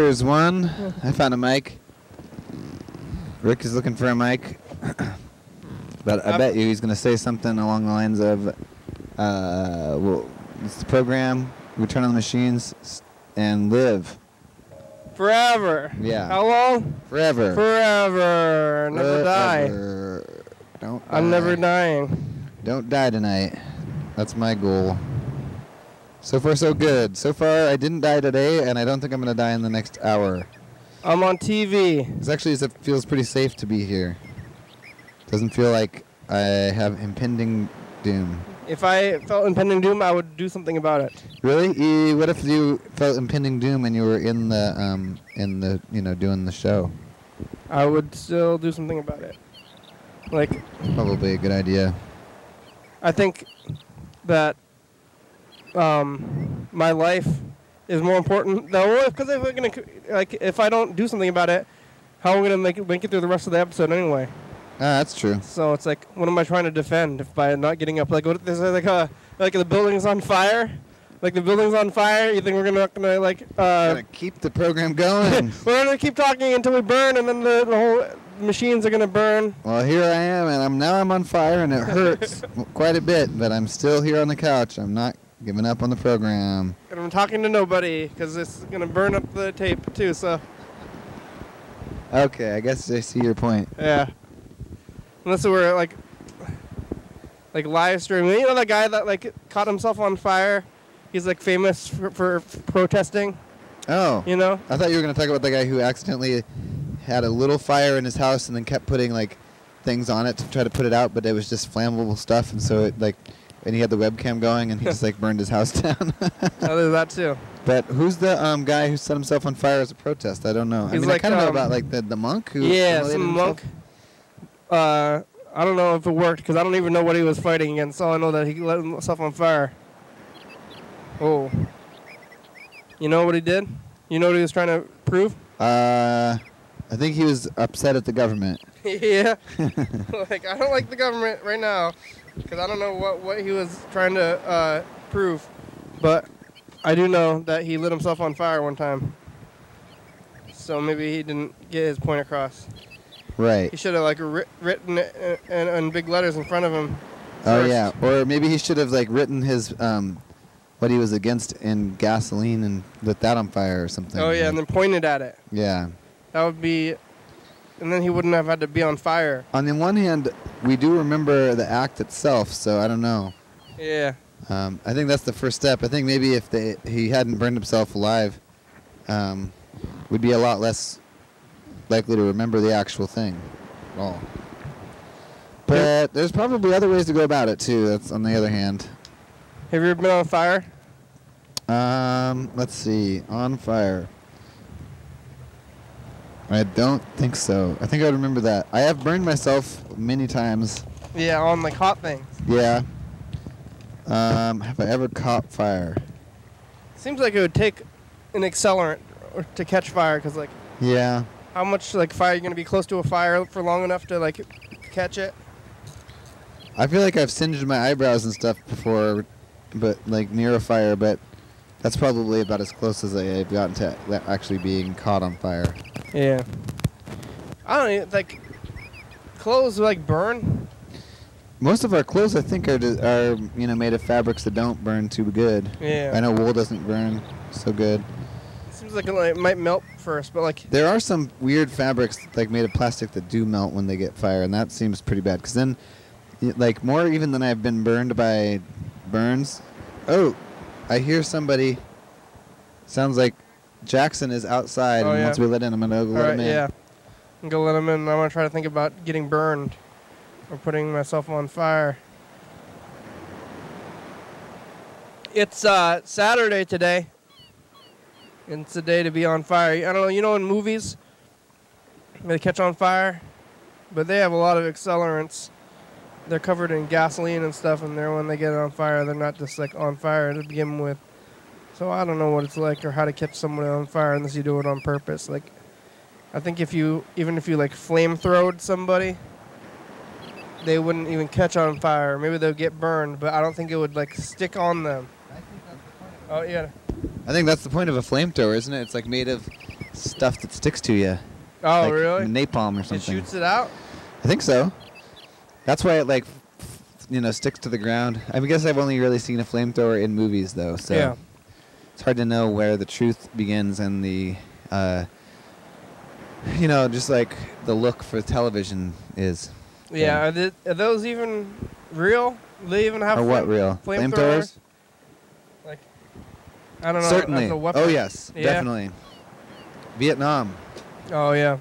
Here's one. I found a mic. Rick is looking for a mic. But I bet you he's going to say something along the lines of, well, it's the program, we turn on the machines, and live. Forever. Yeah. How long? Forever. Forever. Never die. Don't die. I'm never dying. Don't die tonight. That's my goal. So far, so good. So far, I didn't die today, and I don't think I'm going to die in the next hour. I'm on TV. It feels pretty safe to be here. Doesn't feel like I have impending doom. If I felt impending doom, I would do something about it. Really? What if you felt impending doom and you were in the doing the show? I would still do something about it. Like, probably a good idea. I think that my life is more important. No, because if I don't do something about it, how am I gonna make it through the rest of the episode anyway? That's true. So it's like, what am I trying to defend if by not getting up? Like, what if there's like the building's on fire? Like the building's on fire. You think we're gonna keep the program going? We're gonna keep talking until we burn, and then the whole machines are gonna burn. Well, here I am, and I'm on fire, and it hurts quite a bit. But I'm still here on the couch. I'm not giving up on the program. And I'm talking to nobody because it's gonna burn up the tape too. So. Okay, I guess I see your point. Yeah. Unless it were like live streaming. You know that guy that caught himself on fire? He's famous for protesting. Oh. You know? I thought you were going to talk about the guy who accidentally had a little fire in his house and then kept putting things on it to try to put it out, but it was just flammable stuff, and so and he had the webcam going and he just burned his house down. Oh, there's that too. But who's the guy who set himself on fire as a protest? I don't know. He's I kind of know about the monk who. Yeah, some monk. I don't know if it worked because I don't even know what he was fighting against. All I know that he lit himself on fire. Oh. You know what he did? You know what he was trying to prove? I think he was upset at the government. Yeah. I don't like the government right now because I don't know what he was trying to prove. But I do know that he lit himself on fire one time. So maybe he didn't get his point across. Right. He should have written it in big letters in front of him. Oh yeah, or maybe he should have written his what he was against in gasoline and lit that on fire or something. Oh yeah, and then pointed at it. Yeah. That would be, and then he wouldn't have had to be on fire. On the one hand, we do remember the act itself, so I don't know. Yeah. I think that's the first step. I think maybe if he hadn't burned himself alive, we'd be a lot less likely to remember the actual thing at all. But there's probably other ways to go about it too. That's on the other hand. Have you ever been on fire? Let's see. On fire. I don't think so. I think I would remember that. I have burned myself many times. Yeah, on hot things. Yeah. Have I ever caught fire? Seems like it would take an accelerant to catch fire, because yeah. How much fire are you going to be close to a fire for long enough to catch it? I feel like I've singed my eyebrows and stuff before, but near a fire, but that's probably about as close as I've gotten to actually being caught on fire. Yeah. I don't even, clothes burn. Most of our clothes, I think, are made of fabrics that don't burn too good. Yeah. I know wool doesn't burn so good. It seems like it might melt first, but there are some weird fabrics made of plastic that do melt when they get fire, and that seems pretty bad. Because then, more even than I've been burned by burns. Oh, I hear somebody. Sounds like Jackson is outside, and once we let in, I'm gonna go let him in. Yeah. I'm gonna let him in. I'm gonna try to think about getting burned. Or putting myself on fire. It's Saturday today. And it's a day to be on fire. I don't know, in movies, they catch on fire, but they have a lot of accelerants. They're covered in gasoline and stuff, and when they get on fire, they're not just on fire to begin with. So I don't know what it's like or how to catch someone on fire unless you do it on purpose. I think even if you flamethrowed somebody, they wouldn't even catch on fire. Maybe they'll get burned, but I don't think it would stick on them. I think that's the point of I think that's the point of a flamethrower, isn't it? It's made of stuff that sticks to you. Oh, like really? Napalm or It something. shoots it out? I think so. That's why it like, sticks to the ground. I guess I've only really seen a flamethrower in movies though, so Yeah. it's hard to know where the truth begins and the, just like the look for television is. Yeah. Are those even real? Do they even have Or what real? flamethrowers? Like, I don't know. Certainly. As a weapon. Oh yes, Yeah. definitely. Vietnam. Oh yeah.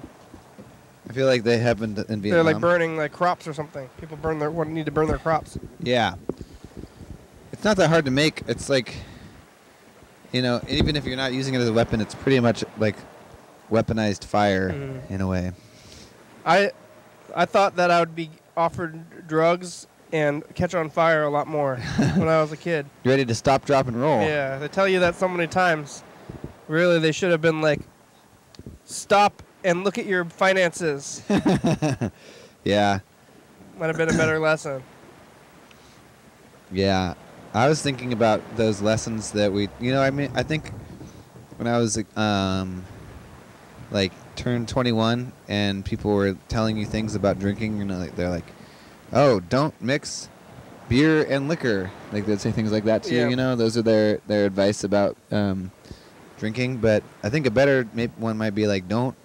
I feel like they have been in Vietnam. They're like burning like crops or something. People need to burn their crops. Yeah. It's not that hard to make. It's like, even if you're not using it as a weapon, it's pretty much like weaponized fire in a way. I thought that I would be offered drugs and catch on fire a lot more when I was a kid. You ready to stop, drop, and roll? Yeah, they tell you that so many times. Really, they should have been like, stop and look at your finances. Yeah. Might have been a better lesson. Yeah. I was thinking about those lessons that I think when I was turned 21 and people were telling you things about drinking, they're like, oh, don't mix beer and liquor. Like they'd say things like that to you, those are their advice about drinking. But I think a better one might be like, don't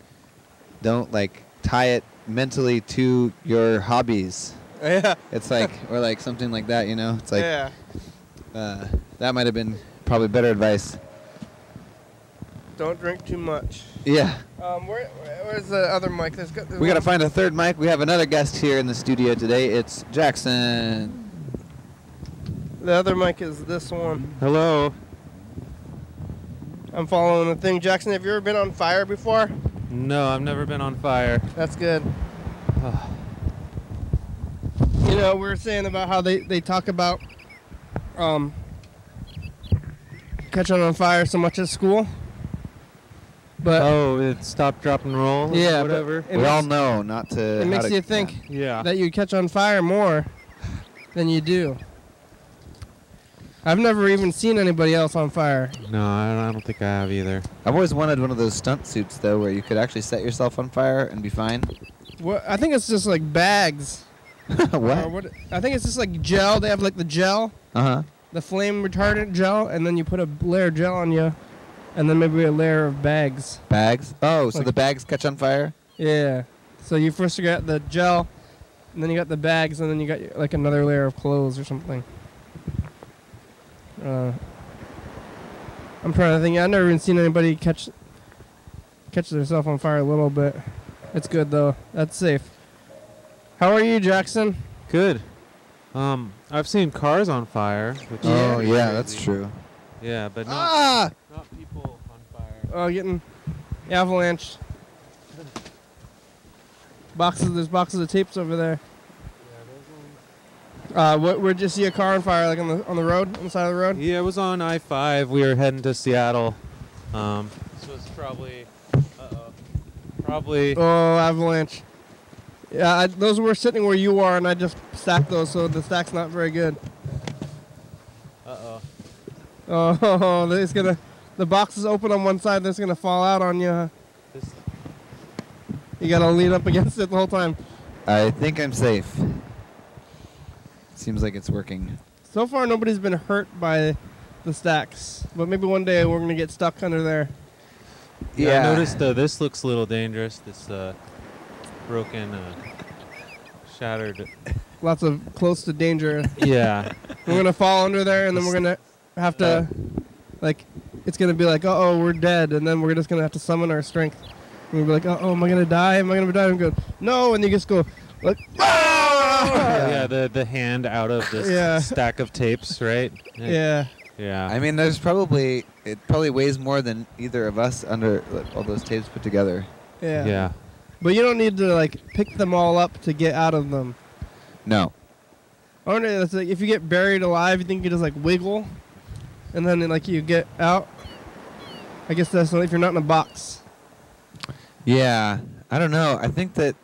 like tie it mentally to your hobbies. Yeah. It's like, or like something like that, It's like, Yeah. that might have been probably better advice. Don't drink too much. Yeah. Where's the other mic? We got to find a third mic. We have another guest here in the studio today. It's Jackson. The other mic is this one. Hello. I'm following the thing. Jackson, have you ever been on fire before? No, I've never been on fire. That's good. We were saying about how they talk about catching on fire so much at school. But it's stop, drop, and roll. Yeah, whatever. We all know not to. It makes you think that you catch on fire more than you do. I've never even seen anybody else on fire. No, I don't think I have either. I've always wanted one of those stunt suits though, where you could actually set yourself on fire and be fine. What? I think it's just like bags. What? I think it's just like gel. They have like the gel, the flame retardant gel, and then you put a layer of gel on you, and then maybe a layer of bags. Bags? Oh, so the bags catch on fire? Yeah. So you first got the gel, and then you got the bags, and then you got like another layer of clothes or something. I'm trying to think. I've never even seen anybody catch themselves on fire a little bit. It's good though. That's safe. How are you, Jackson? Good. I've seen cars on fire. Which Oh is yeah, crazy. that's true. Yeah, but not people on fire. Oh, getting avalanche. There's boxes of tapes over there. Where'd you see a car on fire? Like on the road, on the side of the road? Yeah, it was on I-5. We were heading to Seattle. This was probably. Oh, avalanche. Yeah, those were sitting where you are, and I just stacked those, so the stack's not very good. Oh, the box is open on one side, that's gonna fall out on you. You gotta lean up against it the whole time. I think I'm safe. Seems like it's working. So far, nobody's been hurt by the stacks, but maybe one day we're gonna get stuck under there. Yeah, I noticed this looks a little dangerous. This broken, shattered. Lots of close to danger. Yeah. We're gonna fall under there, and then we're gonna have to, it's gonna be like, oh, we're dead, and then we're just gonna have to summon our strength. And we'll be like, oh, am I gonna die? Am I gonna die? And go, no, and you just go, like, Yeah, the hand out of this stack of tapes, right? Yeah. Yeah. I mean, it probably weighs more than either of us under all those tapes put together. Yeah. Yeah. But you don't need to pick them all up to get out of them. No. I wonder if you get buried alive, you think you just wiggle, and then you get out. I guess that's if you're not in a box. Yeah, I don't know. I think that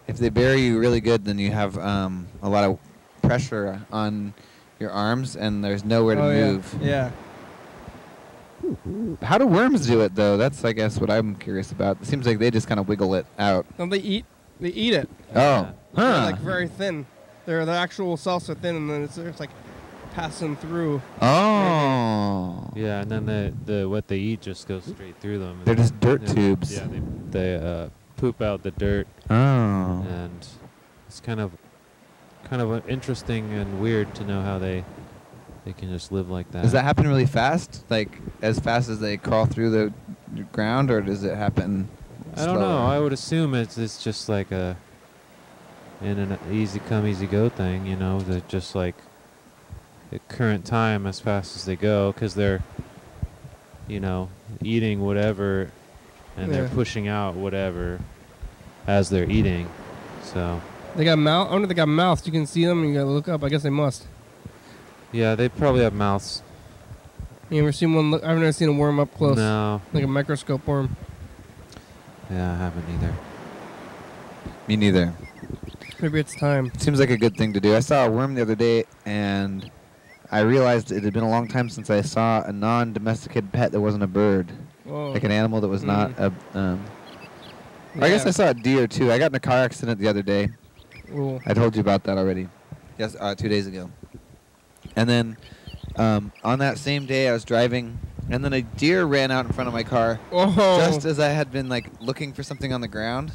if they bury you really good, then you have a lot of pressure on your arms, and there's nowhere to move. Yeah. How do worms do it, though? That's, I guess, what I'm curious about. It seems like they just kind of wiggle it out. Don't they eat? They eat it. Oh. They're like very thin. The actual cells are thin, and then it's like passing through. Oh. Yeah, and then the what they eat just goes straight through them. They're just dirt tubes. Yeah, they poop out the dirt. Oh. And it's kind of interesting and weird to know how they can just live like that. Does that happen really fast? Like, as fast as they crawl through the ground, or does it happen I don't know. I would assume it's just like in an easy come, easy go thing, you know, that just like at current time as fast as they go, because they're, you know, eating whatever and they're pushing out whatever as they're eating. So they got mouth. I wonder if they got mouths. You can see them and you gotta look up. I guess they must. Yeah, they probably have mouths. You ever seen one? I've never seen a worm up close. No. Like a microscope worm. Yeah, I haven't either. Me neither. Maybe it's time. Seems like a good thing to do. I saw a worm the other day, and I realized it had been a long time since I saw a non-domesticated pet that wasn't a bird. Whoa. Like an animal that was not a... I guess I saw a deer, too. I got in a car accident the other day. Ooh. I told you about that already. Yes, 2 days ago. And then on that same day, I was driving, and then a deer ran out in front of my car just as I had been, like, looking for something on the ground.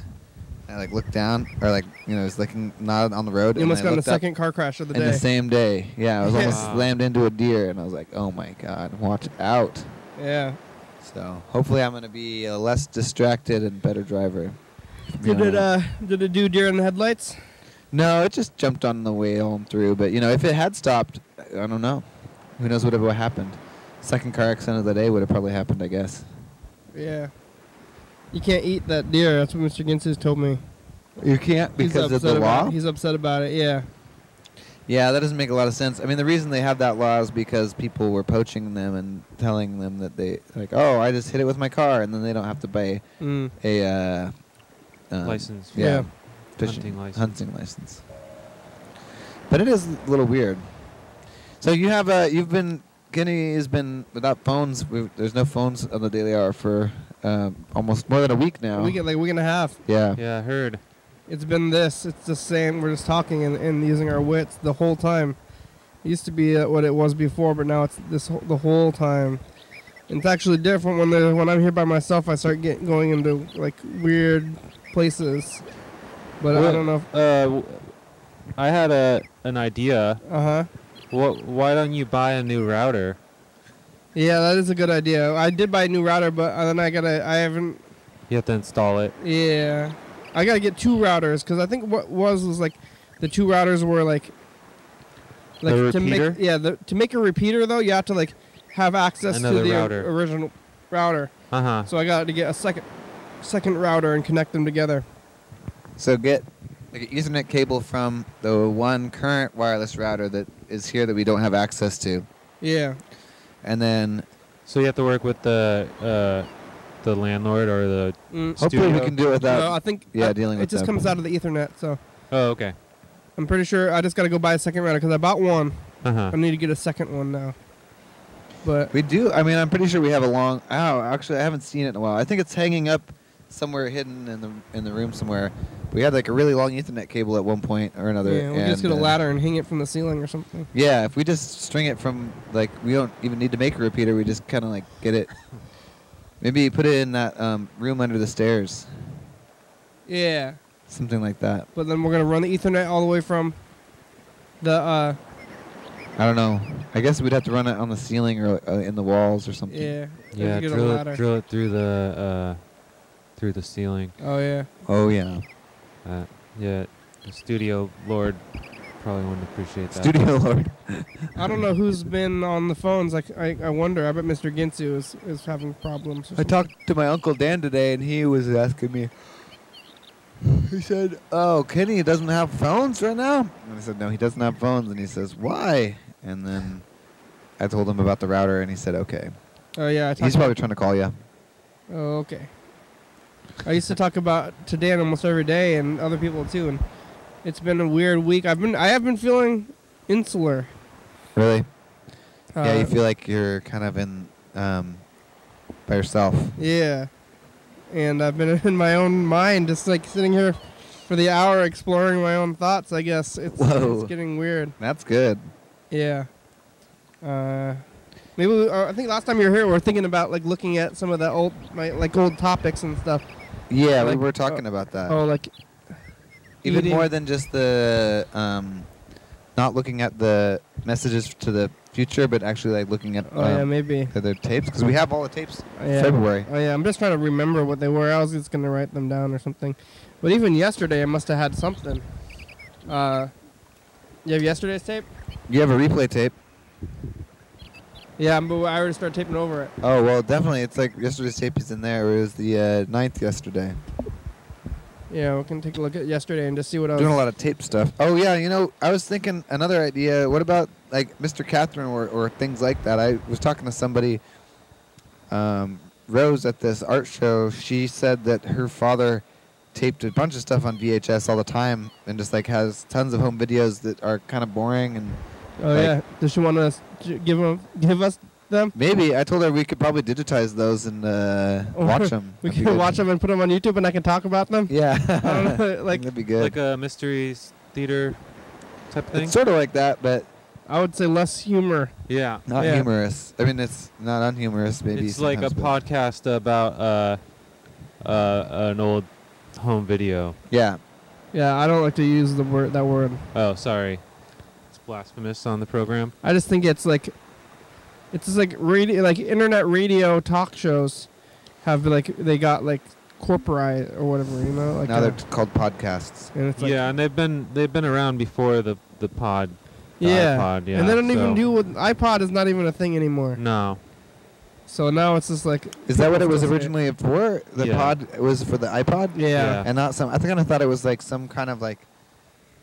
I, like, looked down, or, like, you know, I was looking not on the road. You almost got in the second car crash of the day. In the same day. Yeah, I was almost slammed into a deer, and I was like, oh, my God, watch out. Yeah. So hopefully I'm going to be a less distracted and better driver. Did it do deer in the headlights? No, it just jumped on the way home through. But, you know, if it had stopped, I don't know. Who knows what would have happened. Second car accident of the day would have probably happened, I guess. Yeah. You can't eat that deer. That's what Mr. Ginsus told me. You can't because of the law? He's upset about it, yeah. Yeah, that doesn't make a lot of sense. I mean, the reason they have that law is because people were poaching them and telling them that they, like, oh, I just hit it with my car, and then they don't have to buy a... license. Yeah. Hunting license. But it is a little weird. So you have, Guinea has been without phones. There's no phones on the Daily Hour for almost more than a week now. Like a week and a half. Yeah. Yeah, I heard. It's been this. It's the same. We're just talking and using our wits the whole time. It used to be what it was before, but now it's the whole time. And it's actually different when I'm here by myself. I start going into like weird places. But I don't know. I had an idea. Why don't you buy a new router? Yeah, that is a good idea. I did buy a new router, but then I haven't. You have to install it. Yeah. I gotta get two routers because I think what was like the two routers were like a repeater? To make a repeater though you have to like have access to the original router. So I got to get a second router and connect them together. So get like an Ethernet cable from the one current wireless router that is here that we don't have access to. Yeah. And then so you have to work with the landlord or the hopefully we can do it without. No, I think dealing with it just comes out of the Ethernet. So. Oh, okay. I'm pretty sure I just got to go buy a second router because I bought one. I need to get a second one now. But we do. I mean, I'm pretty sure we have a long. Oh, actually, I haven't seen it in a while. I think it's hanging up somewhere hidden in the room somewhere. We had like a really long Ethernet cable at one point or another. Yeah, we'll just get a ladder and hang it from the ceiling or something. Yeah, if we just string it from like we don't even need to make a repeater. We just kind of like get it. Maybe put it in that room under the stairs. Yeah. Something like that. But then we're going to run the Ethernet all the way from the... I don't know. I guess we'd have to run it on the ceiling or in the walls or something. Yeah. Yeah, drill it through the ceiling. Oh, yeah. Oh, yeah. Yeah, the studio lord probably wouldn't appreciate that. Studio lord. I don't know who's been on the phones. I wonder. I bet Mr. Ginsu is having problems. I talked to my Uncle Dan today, and he was asking me. He said, "Oh, Kenny doesn't have phones right now." And I said, "No, he doesn't have phones." And he says, "Why?" And then I told him about the router, and he said, "Okay." Oh yeah, he's probably trying to call you. Oh, okay. I used to talk to Dan almost every day, and other people too, and it's been a weird week. I have been feeling insular. Really? Yeah, you feel like you're kind of in by yourself. Yeah. And I've been in my own mind, just like sitting here for the hour exploring my own thoughts, I guess. It's getting weird. That's good. Yeah. Maybe I think last time you were here, we were thinking about like looking at some of the old topics and stuff. Yeah, like, we were talking about that. Oh, like even eating. more than just the not looking at the messages to the future, but actually like looking at maybe other tapes, because we have all the tapes yeah. February. Oh yeah, I'm just trying to remember what they were. I was just gonna write them down or something. But even yesterday, I must have had something. You have yesterday's tape? You have a replay tape. Yeah, but I already started taping over it. Oh, well, definitely. It's like yesterday's tape is in there. It was the 9th yesterday. Yeah, we can take a look at yesterday and just see what I was... Doing a lot of tape stuff. Oh, yeah, you know, I was thinking another idea. What about, like, Mr. Catherine or things like that? I was talking to somebody, Rose, at this art show. She said that her father taped a bunch of stuff on VHS all the time and just, like, has tons of home videos that are kind of boring and... Oh, like, yeah. Does she want us to give us them? Maybe. I told her we could probably digitize those and watch them. We can watch them and put them on YouTube and I can talk about them? Yeah. Like, that'd be good. Like a mysteries theater type thing? It's sort of like that, but... I would say less humor. Yeah. Not humorous. I mean, it's not unhumorous, maybe. It's like a podcast about an old home video. Yeah. Yeah, I don't like to use that word. Oh, sorry. Blasphemous on the program. I just think it's just like radio, like internet radio talk shows have they got like corporate or whatever, you know. Like now they're called podcasts. And it's like and they've been around before the pod. Yeah. iPod, yeah. And they don't even do what iPod is not even a thing anymore. No. So now it's just like. Is that what it was originally for? The pod was for the iPod. Yeah. And not some. I kind of thought it was like some kind of like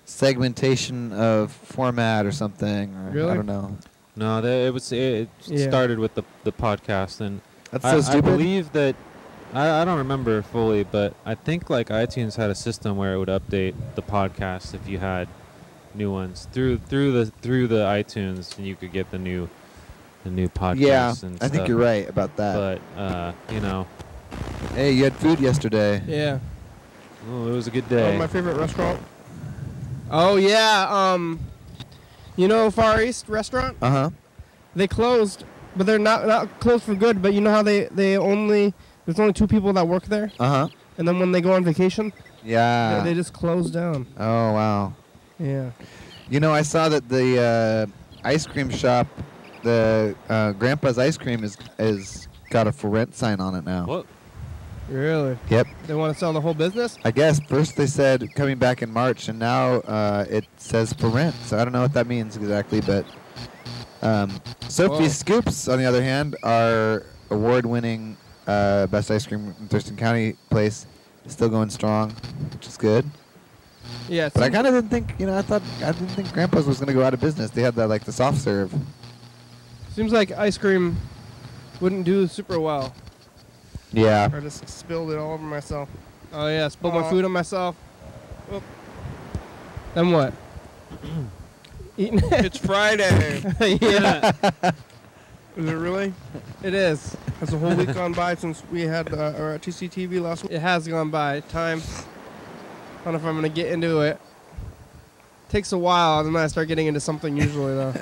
segmentation of format or something. Or really? I don't know. No, it started with the podcast, and that's so stupid. I believe that I don't remember fully, but I think like iTunes had a system where it would update the podcast if you had new ones through the iTunes, and you could get the new podcasts. Yeah, and I think you're right about that. But you know, hey, you had food yesterday. Yeah. Oh, it was a good day. Oh, my favorite restaurant. Oh yeah, you know Far East restaurant? Uh-huh. They closed, but they're not closed for good. But you know how there's only 2 people that work there? Uh-huh. And then when they go on vacation, yeah, they just close down. Oh wow. Yeah. You know, I saw that the ice cream shop, the Grandpa's Ice Cream, is got a for rent sign on it now. What? Really? Yep. They want to sell the whole business? I guess first they said coming back in March, and now it says for rent. So I don't know what that means exactly, but Sophie Scoops, on the other hand, our award-winning best ice cream in Thurston County place, is still going strong, which is good. Yeah. But I kind of didn't think, I didn't think Grandpa's was going to go out of business. They had the soft serve. Seems like ice cream wouldn't do super well. Yeah. I just spilled it all over myself. Oh yeah, spilled my food on myself. Oop. Then what? Eating it. It's Friday. Yeah. Is it really? It is. Has the whole week gone by since we had our TCTV last week? It has gone by. Time. I don't know if I'm going to get into it. Takes a while, and then I start getting into something usually, though.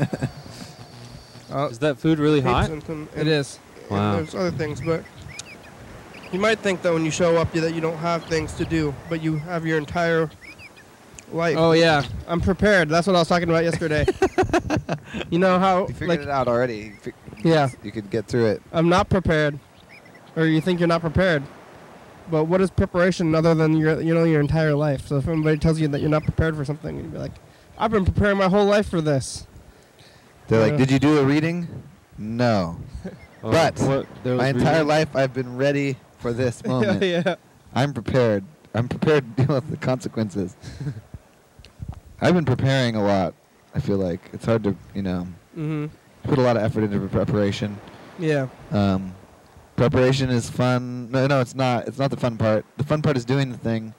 Is that food really hot? It is. Wow. There's other things, but you might think that when you show up that you don't have things to do, but you have your entire life. Oh, yeah. I'm prepared. That's what I was talking about yesterday. You know how... You figured it out already. Yeah. You could get through it. I'm not prepared. Or you think you're not prepared. But what is preparation other than your entire life? So if anybody tells you that you're not prepared for something, you'd be like, I've been preparing my whole life for this. They're like, did you do a reading? No. But my entire life I've been ready for this moment. Yeah. I'm prepared. I'm prepared to deal with the consequences. I've been preparing a lot, I feel like. It's hard to, put a lot of effort into preparation. Yeah. Preparation is fun. No, it's not. It's not the fun part. The fun part is doing the thing.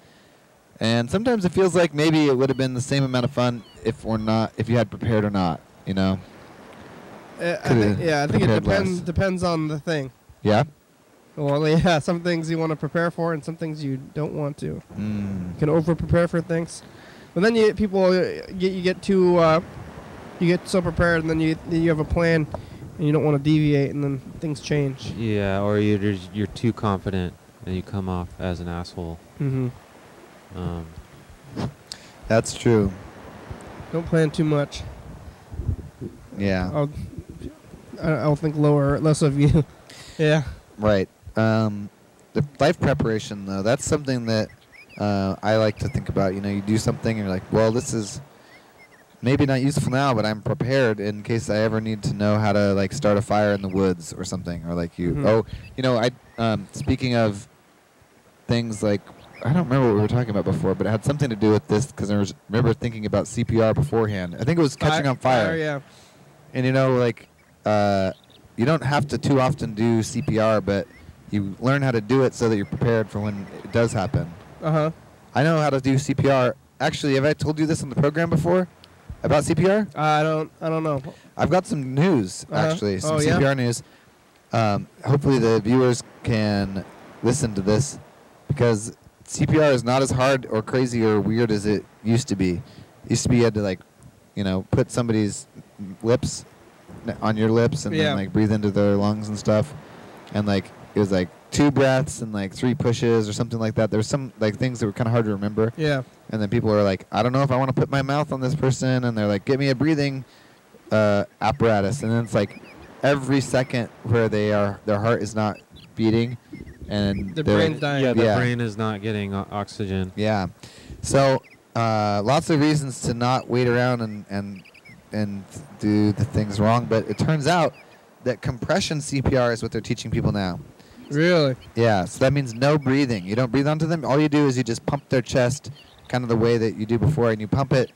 And sometimes it feels like maybe it would have been the same amount of fun if you had prepared or not, I think it depends on the thing. Yeah? Well, yeah, some things you want to prepare for and some things you don't want to. You can over-prepare for things. But then you get so prepared, and then you have a plan, and you don't want to deviate, and then things change. Yeah, or you're too confident, and you come off as an asshole. Mm-hmm. That's true. Don't plan too much. Yeah. I'll think less of you. Yeah. Right. The life preparation, though, that's something that I like to think about. You know, you do something and you're like, well, this is maybe not useful now, but I'm prepared in case I ever need to know how to, like, start a fire in the woods or something. Or, like, speaking of things like, I don't remember what we were talking about before, but it had something to do with this because I remember thinking about CPR beforehand. I think it was catching on fire. Yeah. And, you don't have to too often do CPR, but you learn how to do it so that you're prepared for when it does happen. Uh-huh. I know how to do CPR. Actually, have I told you this on the program before about CPR? I don't know. I've got some news, actually, some yeah? CPR news. Hopefully the viewers can listen to this because CPR is not as hard or crazy or weird as it used to be. It used to be you had to, put somebody's lips on your lips and then breathe into their lungs and stuff, and it was 2 breaths and 3 pushes or something like that. There's some things that were kind of hard to remember. Yeah. And then people are like, I don't know if I want to put my mouth on this person, and they're like, get me a breathing apparatus, and then it's every second where their heart is not beating, and the brain's dying. Yeah, the brain is not getting oxygen. Yeah. So lots of reasons to not wait around and do the things wrong, but it turns out that compression CPR is what they're teaching people now. Really? Yeah, so that means no breathing. You don't breathe onto them. All you do is you just pump their chest kind of the way that you do before, and you pump it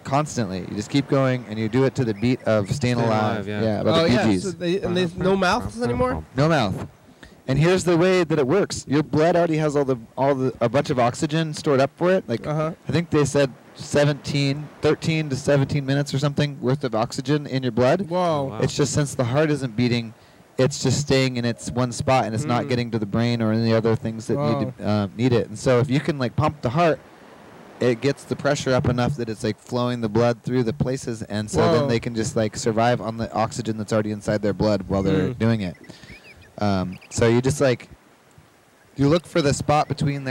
constantly. You just keep going, and you do it to the beat of Staying Alive. Yeah. About the Bee Gees. So there's no mouths anymore? No mouth. And here's the way that it works. Your blood already has a bunch of oxygen stored up for it. I think they said 13 to 17 minutes or something worth of oxygen in your blood. Whoa. Wow. It's just since the heart isn't beating, it's just staying in its one spot, and it's not getting to the brain or any other things that need it. And so if you can pump the heart, it gets the pressure up enough that it's flowing the blood through the places, and so then they can just survive on the oxygen that's already inside their blood while they're doing it. So you just you look for the spot between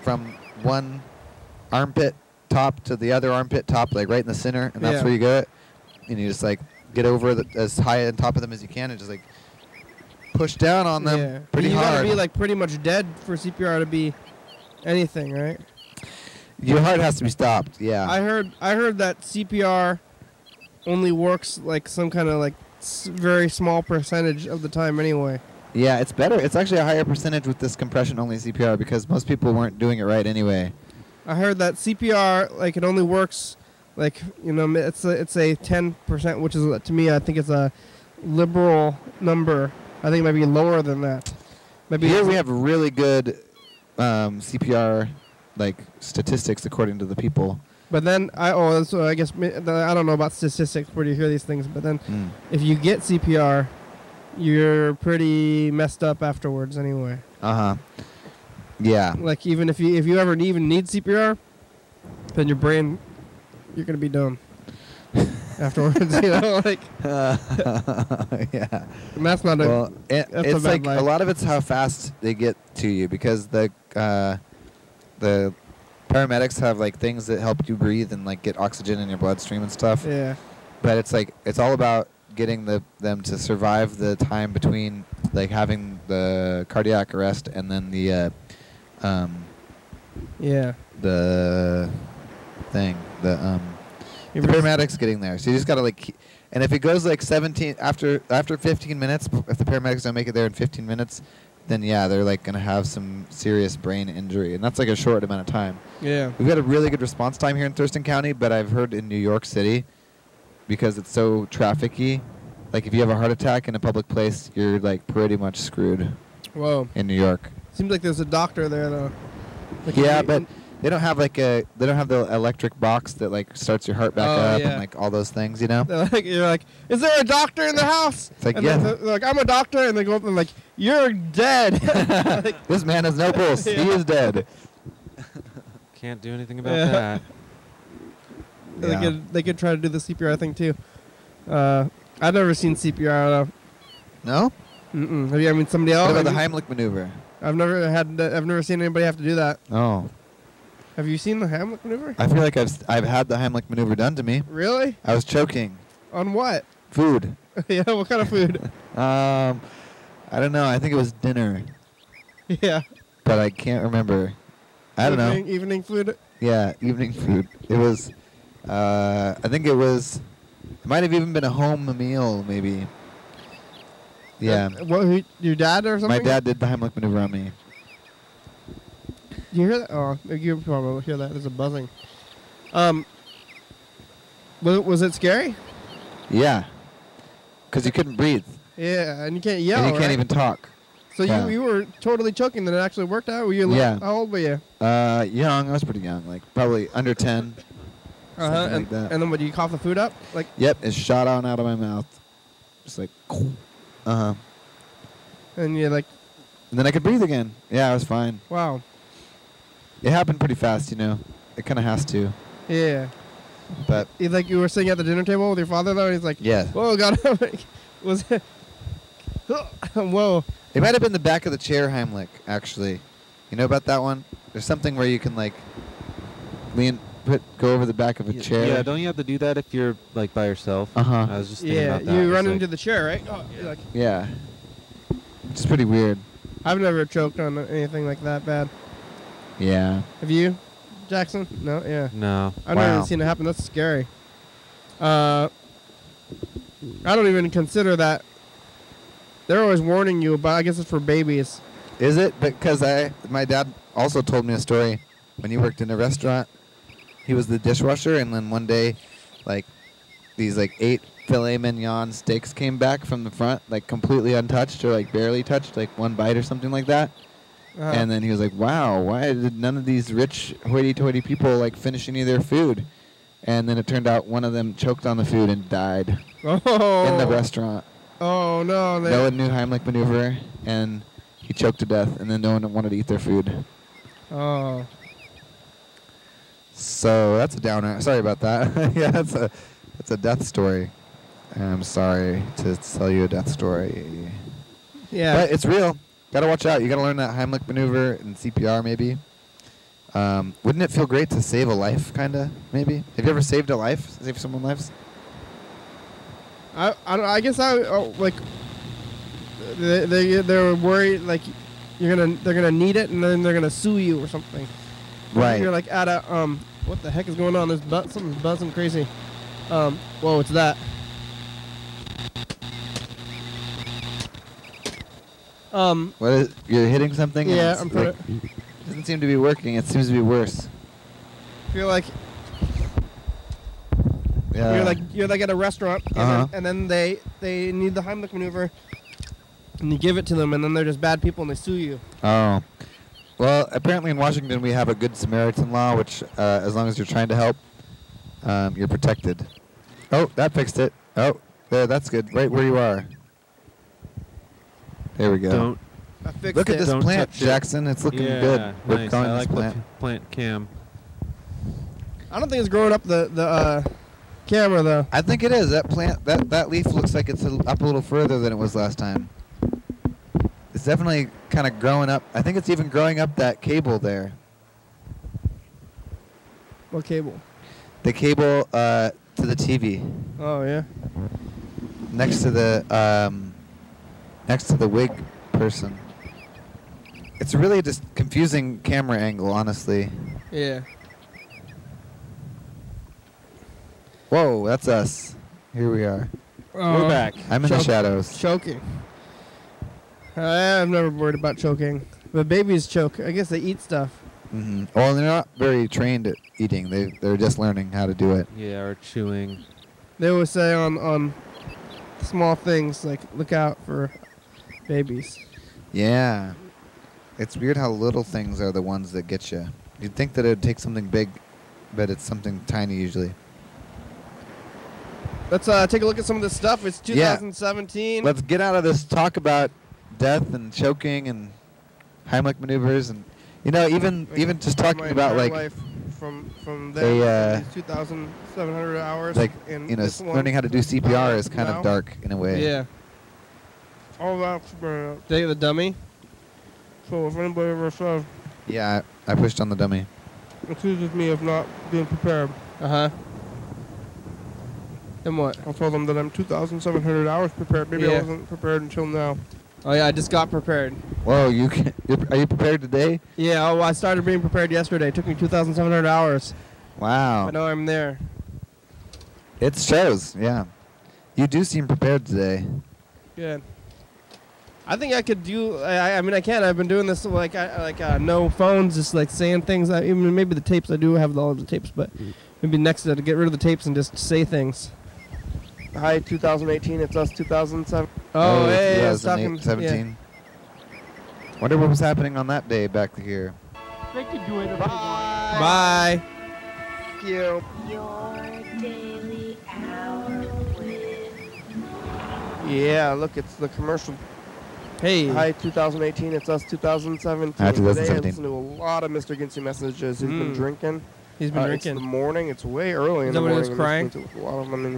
from one armpit top to the other armpit top, right in the center, and that's where you go. And you just get over as high on top of them as you can, and just push down on them pretty hard. You gotta be pretty much dead for CPR to be anything, right? Your heart has to be stopped. Yeah. I heard that CPR only works some kind of very small percentage of the time anyway. Yeah, it's better. It's actually a higher percentage with this compression-only CPR because most people weren't doing it right anyway. I heard that CPR, it only works, it's a 10%, which is, to me, I think it's a liberal number. I think it might be lower than that. Maybe here we have really good CPR, statistics according to the people. But then, I guess, I don't know about statistics where you hear these things, but then if you get CPR, you're pretty messed up afterwards anyway. Uh-huh. Yeah. Even if you ever even need CPR, then your brain, you're going to be done afterwards, yeah. And that's not it's a lot of it's how fast they get to you because the paramedics have things that help you breathe and get oxygen in your bloodstream and stuff. Yeah. But it's all about getting them to survive the time between having the cardiac arrest and then the thing the paramedics getting there. So you just gotta and if it goes 17 after 15 minutes, if the paramedics don't make it there in 15 minutes, then they're gonna have some serious brain injury, and that's a short amount of time. Yeah. We've got a really good response time here in Thurston County, but I've heard in New York City, because it's so trafficky, if you have a heart attack in a public place, you're pretty much screwed. Whoa. In New York. Seems like there's a doctor there though. Yeah, but they don't have the electric box that like starts your heart back up and like all those things, you know. You're like, is there a doctor in the house? It's like, and yeah. they're like, I'm a doctor, and they go up and like, you're dead. Like, this man has no pulse. Yeah. He is dead. Can't do anything about that. Yeah. They could try to do the CPR thing too. I've never seen CPR. No? Mm-mm. Have you? I mean, somebody else. What about the Heimlich maneuver? I've never seen anybody have to do that. Oh. Have you seen the Heimlich maneuver? I feel like I've had the Heimlich maneuver done to me. Really? I was choking. On what? Food. Yeah. What kind of food? I don't know. I think it was dinner, Yeah. but I can't remember. I don't know. Evening food. Yeah, evening food. It was. I think it was. It might have even been a home meal, maybe. Yeah. Your dad or something? My dad did the Heimlich maneuver on me. You hear that? Oh, you probably hear that. There's a buzzing. Was it scary? Yeah. Because you couldn't breathe. Yeah, and you can't yell. And you can't right? even talk. So Yeah. you were totally choking, and it actually worked out. Were you? Yeah. How old were you? Young. I was pretty young. Like probably under 10. Something And, like that. and then, would you cough the food up? Like. Yep. It shot on out of my mouth. Just like. Uh-huh. And you're like, And then I could breathe again. Yeah, I was fine. wow. It happened pretty fast, you know. It kind of has to. Yeah. But He's like, you were sitting at the dinner table with your father, though. And he's like, yeah. whoa, God, was it? Whoa. It might have been the back of the chair Heimlich, actually. You know about that one? There's something where you can like go over the back of a chair. Yeah, don't you have to do that if you're like by yourself? Uh-huh. I was just thinking Yeah, about that. you It's run like- into the chair, right? Oh, you're like, Yeah. It's pretty weird. I've never choked on anything like that bad. Yeah. Have you, Jackson? No, yeah. No. I've Wow. never seen it happen. That's scary. I don't even consider that. They're always warning you about. I guess it's for babies. Is it? Because my dad also told me a story when he worked in a restaurant. He was the dishwasher, and then one day, like, these like 8 filet mignon steaks came back from the front, like completely untouched or like barely touched, like one bite or something like that. And then he was like, "Wow, why did none of these rich hoity-toity people like finish any of their food?" And then it turned out one of them choked on the food and died in the restaurant. Oh no! No one knew Heimlich maneuver, and he choked to death, and then no one wanted to eat their food. Oh. So that's a downer. Sorry about that. Yeah, that's a death story. I'm sorry to tell you a death story. Yeah. But it's real. Gotta watch out. You gotta learn that Heimlich maneuver and CPR maybe. Wouldn't it feel great to save a life, kinda? Maybe. Have you ever saved a life? Saved someone's lives? I guess like they're worried like they're gonna need it and then they're gonna sue you or something. Right. You're like at a what the heck is going on? There's something's buzzing crazy. Whoa, it's that. What is? You're hitting something? and Yeah, it's I'm like, doesn't seem to be working. It seems to be worse. Feel like Yeah. you're like at a restaurant and then they need the Heimlich maneuver and you give it to them and then they're just bad people and they sue you. Oh. Well, apparently in Washington we have a Good Samaritan law, which as long as you're trying to help, you're protected. Oh, that fixed it. Oh, there, that's good. Right where you are. There we go. Don't. I fixed Look it. at this Don't plant, touch it. Jackson. It's looking Yeah, good. We're nice. calling I this like plant. the plant cam. I don't think it's growing up the camera though. I think it is. That plant, that leaf looks like it's up a little further than it was last time. It's definitely kind of growing up. I think it's even growing up that cable there. What cable? The cable to the TV Oh yeah. next to the wig person. It's really just confusing camera angle, honestly. Yeah. Whoa, that's us. Here we are. We're back. I'm in the shadows. Choking. I've never worried about choking. But babies choke. I guess they eat stuff. Mm-hmm. Well, they're not very trained at eating. They're just learning how to do it. Yeah, or chewing. They always say on small things like look out for babies. Yeah. It's weird how little things are the ones that get you. You'd think that it would take something big, but it's something tiny usually. Let's take a look at some of this stuff. It's 2017. Let's get out of this talk about death and choking and Heimlich maneuvers and even just talking My about entire like life from there, 2,700 hours. like and this one learning how to do CPR is kind now. of dark in a way. Yeah. All that's the dummy. So if anybody ever says Yeah, I pushed on the dummy. accuses me of not being prepared, then what? I'll tell them that I'm 2,700 hours prepared. Maybe I wasn't prepared until now. Oh yeah, I just got prepared. Whoa, are you prepared today? Yeah, I started being prepared yesterday. It took me 2,700 hours. Wow. I know I'm there. It shows, yeah. You do seem prepared today. Good. I think I could do. I mean, I can. I've been doing this like no phones, just like saying things. Even maybe the tapes. I do have all of the tapes, but maybe next to get rid of the tapes and just say things. Hi, 2018. It's us, 2007. Oh, hey, I was talking. 2017. Wonder what was happening on that day back here. Thank you, Bye. Bye. Thank you. Your daily hour with. Yeah, look, it's the commercial. Hey. Hi, 2018. It's us, 2017. Hi, 2017. Today I listened to a lot of Mr. Ginsey messages. He's been drinking. He's been drinking. It's the morning. It's way early in the morning. Is that when he was crying? A lot of them, and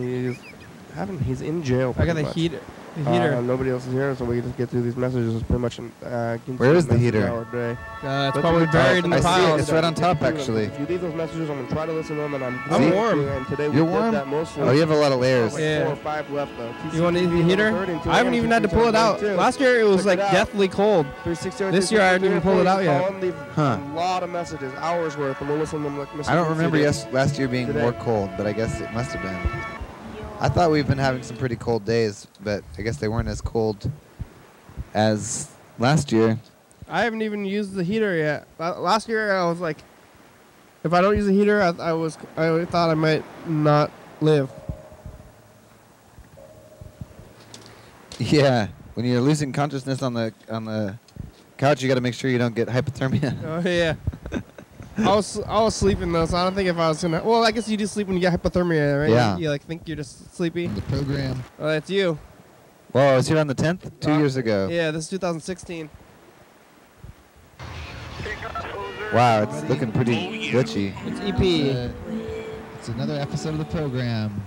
he's in jail. I got the heater. Nobody else is here, so we can just get through these messages. It's pretty much where is the heater? It's probably buried in the pile. See it. It's right on top, actually. If you leave those messages, I'm going to try to listen to them, and I'm warm. And today You're warm? That mostly. Oh, you have a lot of layers. Yeah. 4 or 5 left, though. You want the heater? I haven't even had to pull it out. Last year, it was like deathly cold. This year, I haven't even pulled it out yet. Huh. A lot of messages, hours worth, and we'll listen to them like Mr. I don't remember last year being more cold, but I guess it must have been. I thought we've been having some pretty cold days, but I guess they weren't as cold as last year. I haven't even used the heater yet. Last year I was like, if I don't use the heater, I thought I might not live. Yeah, when you're losing consciousness on the couch, you got to make sure you don't get hypothermia. Oh yeah. I was sleeping though, so I don't think if I was gonna. Well, I guess you do sleep when you get hypothermia, right? Yeah. You like think you're just sleepy. The program. Oh, that's you. Well, I was here on the 10th, 2 years ago. Yeah, this is 2016. Wow, it's looking pretty glitchy. It's EP. It's another episode of the program.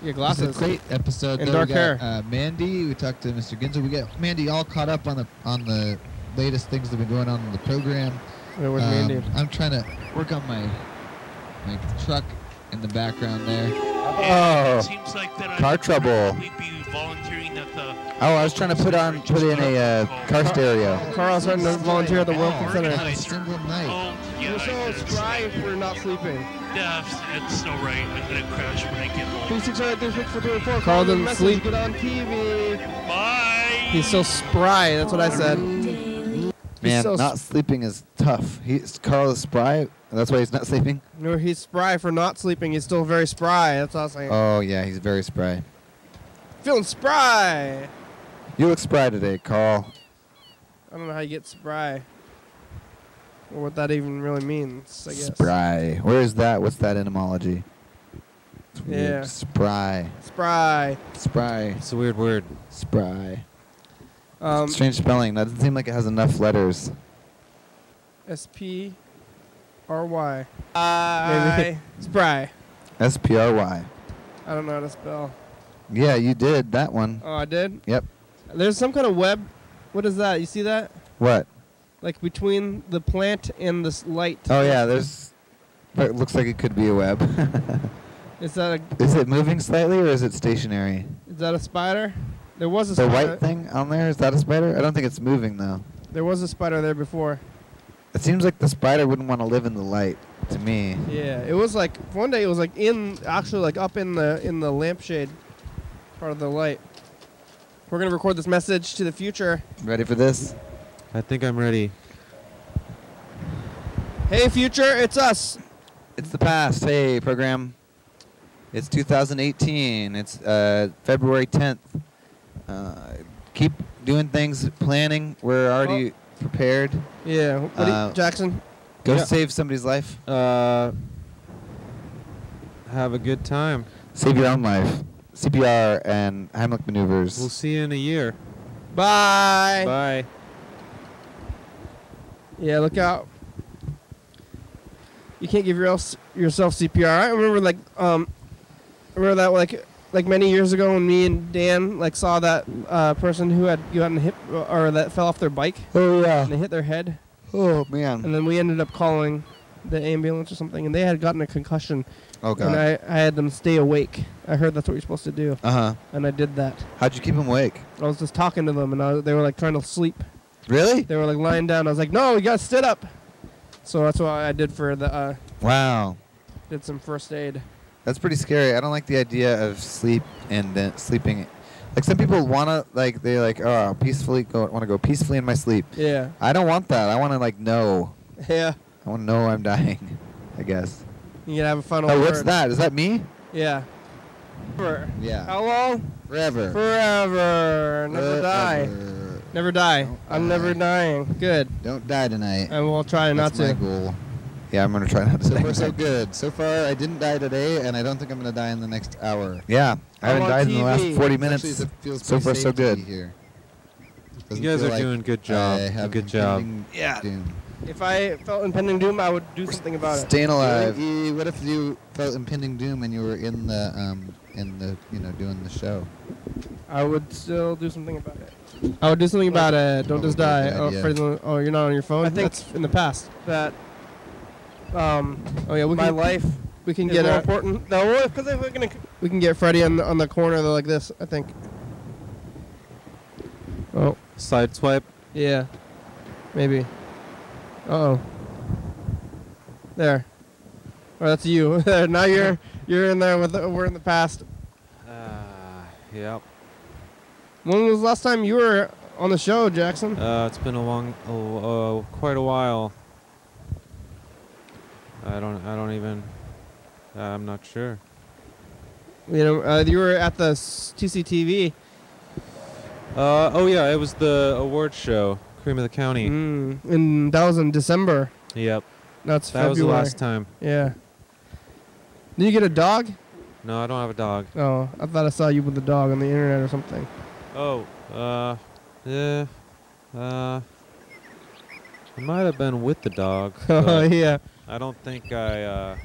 Your glasses. It's a great episode. And dark hair. Mandy, we talked to Mr. Ginzel. We got Mandy all caught up on the latest things that have been going on in the program. Where's Mandy? I'm trying to work on my truck in the background there. Oh, seems like that car trouble. We'd be volunteering at the. Oh, I was trying to put in a car stereo. Carl's starting to volunteer at the Wilson Center. On a single night. Oh, yeah. You're so spry if we're not sleeping. Yeah, it's no right. I'm gonna crash when I get home. 368-36-424. Carl doesn't sleep. Get on TV. Bye. He's so spry. That's what I said. Man, so not sleeping is tough. Carl is spry. That's why he's not sleeping. No, he's spry for not sleeping. He's still very spry. That's what I was saying. Oh yeah, he's very spry. Feeling spry. You look spry today, Carl. I don't know how you get spry. Or what that even really means, I guess. Spry. Where is that? What's that etymology? It's weird. Yeah. Spry. Spry. Spry. It's a weird word. Spry. Strange spelling. That doesn't seem like it has enough letters. S-P-R-Y. Maybe. Spry. S-P-R-Y. I don't know how to spell. Yeah, you did that one. Oh, I did? Yep. There's some kind of web. What is that? You see that? What? Like between the plant and this light. Oh yeah, there's. It looks like it could be a web. Is that Is it moving slightly or is it stationary? Is that a spider? There was a the spider. white thing on there, is that a spider? I don't think it's moving though. There was a spider there before. It seems like the spider wouldn't want to live in the light to me. Yeah, it was like one day it was like actually like up in the lampshade part of the light. We're gonna record this message to the future. Ready for this? I think I'm ready. Hey future, it's us. It's the past. Hey program. It's 2018. It's February 10th. Keep doing things, planning. We're already prepared. Yeah. What Jackson? Go Yeah. save somebody's life. Have a good time. Save your own life. CPR and Heimlich maneuvers. We'll see you in a year. Bye. Bye. Yeah, look out. You can't give yourself CPR. I remember remember that like many years ago when me and Dan saw that person who had gotten hit or that fell off their bike. Oh yeah. And they hit their head. Oh man. And then we ended up calling the ambulance or something, and they had gotten a concussion. Oh god. And I had them stay awake. I heard that's what you're supposed to do. And I did that. How'd you keep them awake? I was just talking to them, and they were trying to sleep. Really? They were lying down. I was like, no, we got to sit up. So that's what I did for the. Wow. Did some first aid. That's pretty scary. I don't like the idea of sleep and then sleeping. Like some people wanna they want to go peacefully in my sleep. Yeah. I don't want that. I want to know. Yeah. I want to know I'm dying. I guess. You gotta have a final Oh, word. what's that? Is that me? Yeah. Forever. Yeah. How long? Forever. Forever. Never die. Never die. Don't I'm die. never dying. Good. Don't die tonight. And we'll try not That's to. my goal. Yeah, I'm gonna try not to. So die far, so tonight. good. So far, I didn't die today, and I don't think I'm going to die in the next hour. Yeah, I haven't on died in the last TV. 40 minutes. Actually, it feels So pretty far, safe so to good. be here. You Doesn't guys feel are like doing good I job. have Good job. impending Yeah. doom. If I felt impending doom, I would do something about it. Staying alive. What if you felt impending doom and you were in the doing the show? I would still do something about it. I would do something about it. Don't just die. Probably a good idea. Oh, you're not on your phone? I think That's in the past. that Oh yeah, my life we can is get more a, important. No, because if we're gonna. we can get Freddy on the corner though, like this. I think. Oh Side swipe. yeah, maybe. Uh oh. There. Oh, that's you. Now you're in there with. We're in the past. Yep. When was the last time you were on the show, Jackson? It's been quite a while. I'm not sure. You were at the TCTV. Oh yeah, it was the award show, Cream of the County. And that was in December. Yep. That's That was the February. last time. Yeah. Did you get a dog? No, I don't have a dog. Oh, I thought I saw you with a dog on the internet or something. Oh, yeah. I might have been with the dog. Oh but yeah. I don't think I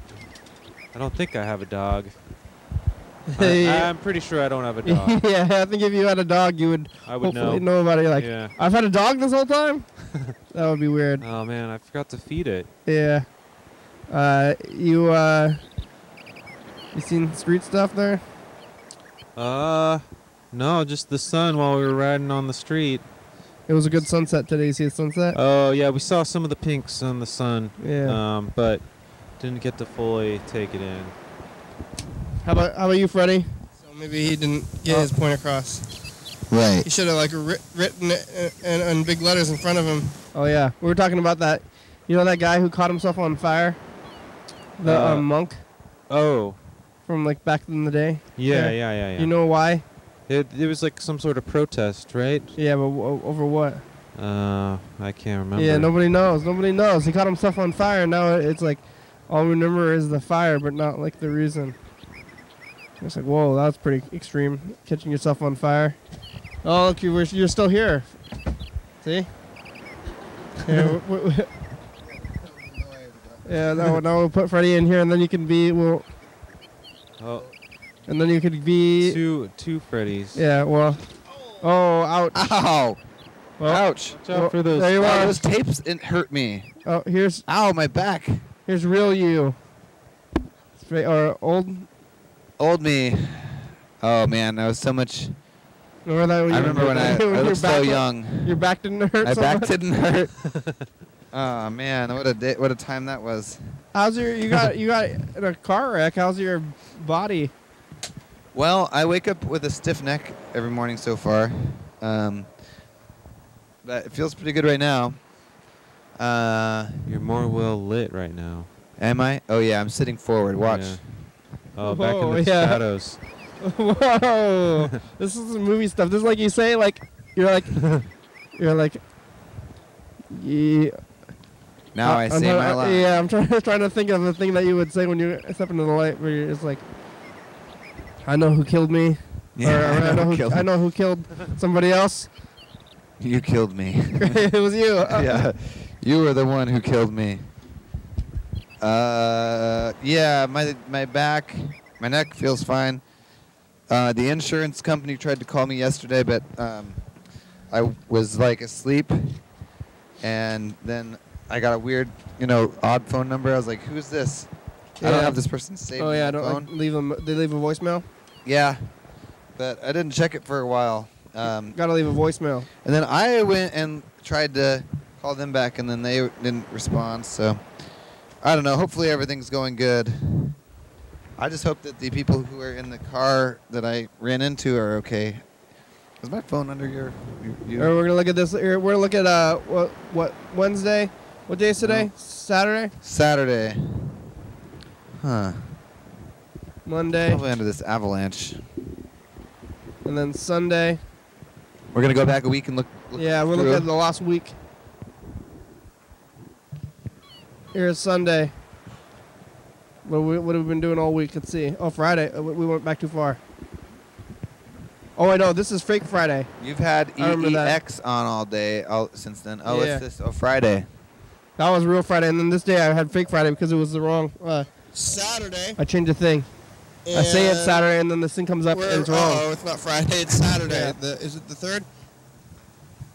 have a dog. Yeah. I'm pretty sure I don't have a dog. Yeah, I think if you had a dog, you would I would hopefully know. know about it. Like, Yeah. I've had a dog this whole time? That would be weird. Oh man, I forgot to feed it. Yeah. You seen street stuff there? No, just the sun while we were riding on the street. It was a good sunset today. You see the sunset? Oh yeah, we saw some of the pinks on the sun. Yeah. But didn't get to fully take it in. How about you, Freddie? So maybe he didn't get his point across. Right. He should have written it in big letters in front of him. Oh yeah, we were talking about that. You know that guy who caught himself on fire? The monk Oh. from back in the day. Yeah. You know why? It was like some sort of protest, right? Yeah, but over what? I can't remember. Yeah, nobody knows. Nobody knows. He caught himself on fire. And now it's all we remember is the fire, but not the reason. It's whoa, that was pretty extreme. Catching yourself on fire. Oh, look, you're still here. See? Yeah, yeah. Now we'll put Freddie in here, and then you can be Oh, and then you could be. two Freddies. Yeah. Well. Oh, ouch. Ow! Well, Ouch! Watch out for those. There you are. Those tapes hurt me. Oh, here's Ow, my back. real you. Straight or Old me. Oh man, that was so much. Remember that when I you- remember when I your looked so back- young. Your back didn't hurt. My so back much? didn't hurt. Oh man, what a time that was. How's you got in a car wreck? How's your body? Well, I wake up with a stiff neck every morning so far. But it feels pretty good right now. You're more well lit right now. Am I? Oh yeah, I'm sitting forward. Watch. Yeah. Oh, back in Whoa, the yeah. shadows. Whoa! This is some movie stuff. This is you say you're yeah. Now I say my line. Yeah, I'm trying to think of a thing that you would say when you step into the light, where you're just like, I know who killed me. Yeah, Or I know who killed somebody else. You killed me. It was you. Yeah, you were the one who killed me. Yeah, my back, my neck feels fine. The insurance company tried to call me yesterday, but I was like asleep, and then I got a weird, odd phone number. I was like, "Who's this?" I don't have this person saved. Oh yeah, I in my don't phone. leave them. They leave a voicemail. Yeah, but I didn't check it for a while. Gotta leave a voicemail. And then I went and tried to call them back, and then they didn't respond. So I don't know. Hopefully everything's going good. I just hope that the people who are in the car that I ran into are okay. Is my phone under your? We're gonna look at this. We're gonna look at what Wednesday? What day is today? No. Saturday. Saturday. Huh. Monday. Probably under this avalanche. And then Sunday. We're gonna go back a week and look Yeah, we're looking at the last week. Here's Sunday. What have we been doing all week? Let's see. Oh, Friday. We went back too far. Oh, I know. This is Fake Friday. You've had I remember that. EEX on all day since then. Oh, Yeah. it's this. Oh, Friday. That was real Friday, and then this day I had Fake Friday because it was the wrong. Saturday. I changed the thing. I say it's Saturday, and then this thing comes up and it's wrong. Oh, it's not Friday. It's Saturday. Yeah. Is it the 3rd?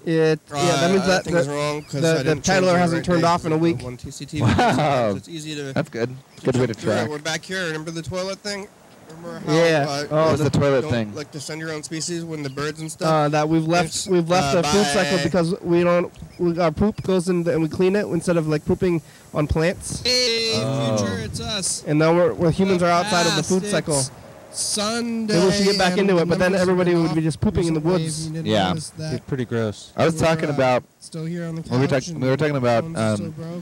Yeah, that means that thing's wrong because the timer hasn't turned off in a week. On TCTV. Wow. So it's easy to. That's good. Good way to jump through it. track. We're back here. Remember the toilet thing? Remember how? Yeah. What's the toilet don't thing? like to send your own species when the birds and stuff. That we've left the food cycle because our poop goes in and we clean it instead of like pooping on plants. Hey, Oh. future, it's us. And now humans are outside of the food It's cycle. Sunday. Maybe we should get back and into it, but then numbers everybody are would be off. just pooping in the Recent woods. wave, you did Yeah. notice that It's pretty gross. I was talking about. Still here on the couch. We were talking about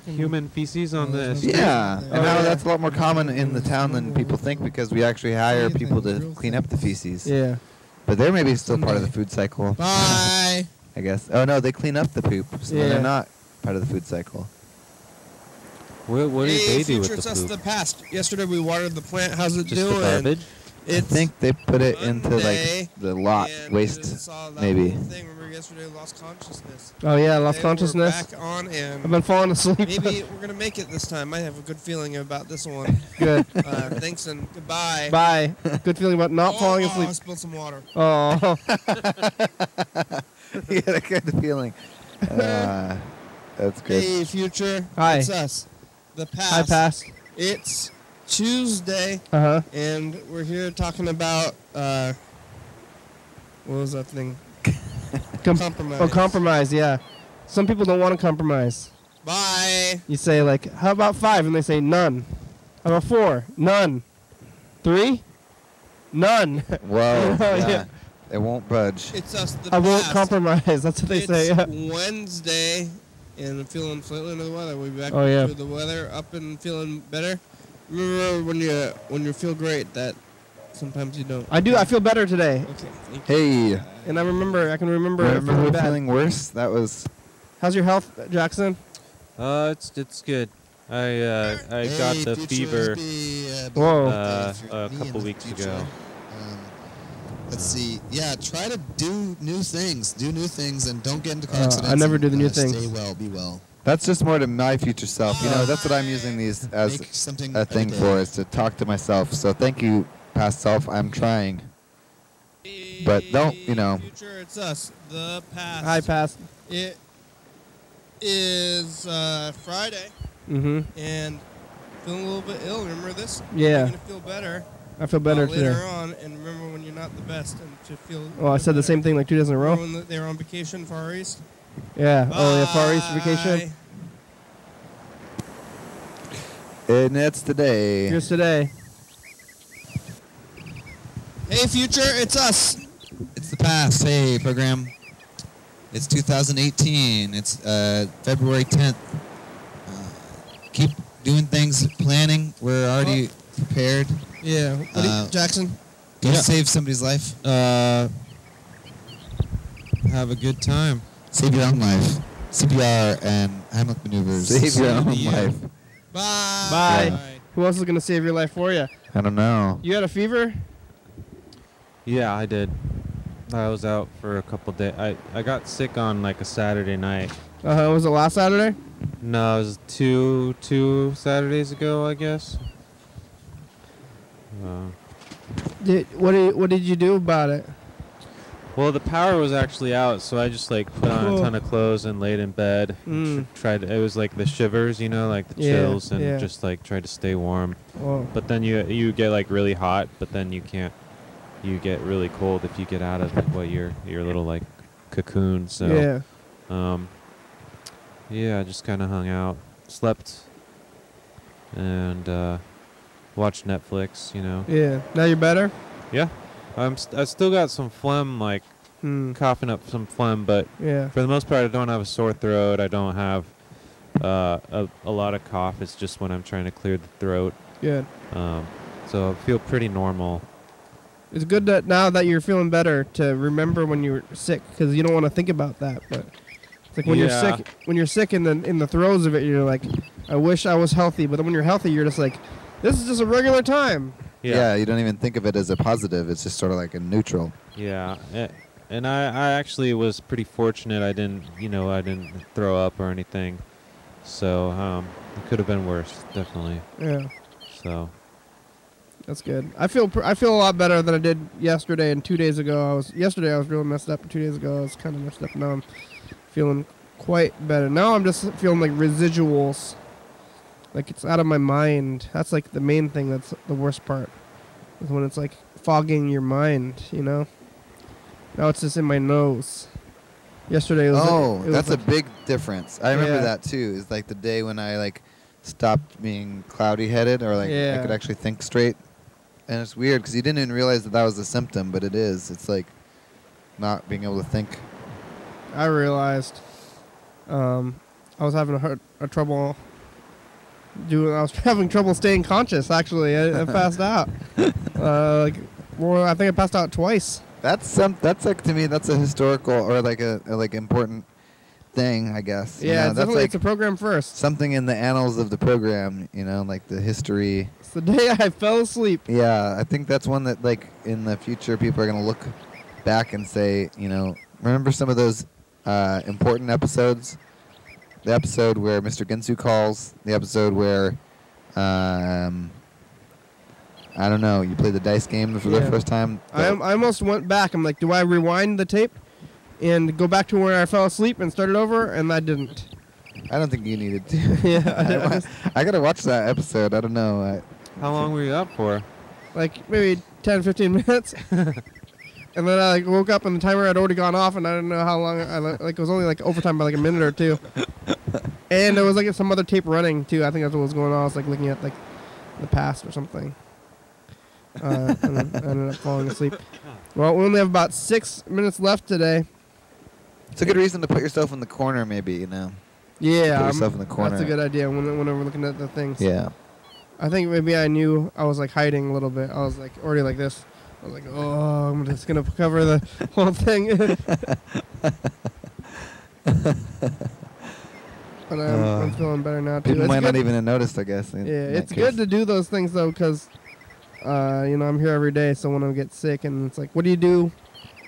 Human feces on the street. Yeah, and Oh, how yeah. that's a lot more common in the town than people think because we actually hire people to clean up the feces. Yeah. But they're maybe still part of the food cycle. Bye. I guess. Oh no, they clean up the poop, so Yeah. they're not part of the food cycle. What do they do with future, the it's us poop? the past. Yesterday we watered the plant. How's it Just doing? the garbage? I think they put it into Monday, like the lot and we waste, just saw that maybe. whole thing. Remember yesterday lost consciousness. Oh yeah, lost Today consciousness. We're back on I've and been falling asleep. maybe we're gonna make it this time. I have a good feeling about this one. Good. Thanks and goodbye. Bye. Good feeling about not falling I asleep. spilled some water. Oh. You had a good feeling. That's good. Hey, future. Hi. It's us. The past. I pass. It's Tuesday, Uh huh. and we're here talking about what was that thing? Compromise. Oh, compromise. Yeah. Some people don't want to compromise. Bye. You say like, how about 5? And they say none. How about 4? None. 3? None. Whoa. Oh, Yeah. yeah. It won't budge. It's us. The I won't past. compromise. That's what they It's say. Wednesday, and I'm feeling slightly under the weather. We'll be back Oh, yeah. to the weather, up and feeling better. Remember when you feel great that sometimes you don't. I do. I feel better today. Okay. Thank you. Hey, And I can remember remember feeling bad. feeling worse? That was. How's your health, Jackson? It's good. I got the fever Whoa. a couple weeks ago. Let's see. Yeah, try to do new things. Do new things and don't get into car accidents. I never and, do the new Stay things. well. Be well. That's just more to my future self. That's what I'm using these as Make something a thing every day. for, is to talk to myself. So thank you, past self. I'm trying. But don't, Future, it's us. The past. I passed. It is Friday, Mm-hmm. and feeling a little bit ill. Remember this? Yeah. You're gonna feel better. I feel better later today. on, and remember when you're not the best, and to feel. Oh, I said the same thing like 2 days in a row. Remember when they were on vacation, Far East. Yeah. Oh, yeah. Far East Bye. vacation. And it's today. Here's today. Hey, future, it's us. It's the past. Hey, program. It's 2018. It's February 10th. Keep doing things, planning. We're already prepared. Yeah. What do you, Jackson? Go Yeah. save somebody's life. Have a good time. Save your own life. CPR and Heimlich maneuvers. Save your own you. life. Bye. Bye. Yeah. Who else is gonna save your life for you? I don't know. You had a fever? Yeah, I did. I was out for a couple days. I got sick on like a Saturday night. Was it last Saturday? No, it was two Saturdays ago, I guess. What did you do about it? Well, the power was actually out, so I just like put on a ton of clothes and laid in bed. Tried. It was like the shivers, you know, like the chills, and just like tried to stay warm. Oh. But then you get like really hot, but then you can't. You get really cold if you get out of like what your little like cocoon. So yeah, I just kind of hung out, slept, and watched Netflix. You know. Yeah. Now you're better? Yeah. I still got some phlegm, like coughing up some phlegm, but for the most part, I don't have a sore throat. I don't have a lot of cough. It's just when I'm trying to clear the throat. Good. So I feel pretty normal. It's good that now that you're feeling better to remember when you were sick, because you don't want to think about that. But it's like when you're sick in the throes of it, you're like, I wish I was healthy. But then when you're healthy, you're just like, this is just a regular time. Yeah, you don't even think of it as a positive. It's just sort of like a neutral. Yeah, and I actually was pretty fortunate. I didn't throw up or anything. So it could have been worse, definitely. Yeah. So. That's good. I feel a lot better than I did yesterday and 2 days ago. Yesterday I was really messed up, and 2 days ago I was kind of messed up. Now I'm feeling quite better. Now I'm just feeling like residuals. Like it's out of my mind. That's like the main thing. That's the worst part. Is when it's like fogging your mind, you know? Now it's just in my nose. Yesterday it was that's a big difference. I remember that too. It's like the day when I like stopped being cloudy headed, or like I could actually think straight. And it's weird because you didn't even realize that was a symptom, but it is. It's like not being able to think. I realized I was having a trouble I was having trouble staying conscious. Actually, I passed out. I think I passed out twice. That's like, to me, that's a historical or like a important thing, I guess. Yeah, that's definitely. like it's a program first. Something in the annals of the program, like the history. It's the day I fell asleep. Yeah, I think that's one that, like, in the future, people are going to look back and say, remember some of those important episodes? The episode where Mr. Ginsu calls, the episode where, I don't know, you play the dice game for the first time. I almost went back. I'm like, do I rewind the tape and go back to where I fell asleep and start it over? And I didn't. I don't think you needed to. Yeah. I got to watch that episode. I don't know. How long were you up for? Like maybe 10, 15 minutes. And then I woke up and the timer had already gone off, and I didn't know how long. It was only like overtime by like a minute or two. And there was like some other tape running too. I think that's what was going on. I was like looking at like the past or something. And then I ended up falling asleep. Well, we only have about 6 minutes left today. It's a good reason to put yourself in the corner, maybe, Yeah, put yourself in the corner. That's a good idea when we're looking at the things. Yeah. I think maybe I knew I was like hiding a little bit. I was like already like this. I was like, oh, I'm just gonna cover the whole thing. But I'm feeling better now too. People might not even have noticed, I guess. It's good to do those things though, because I'm here every day. So when I get sick, and it's like, what do you do?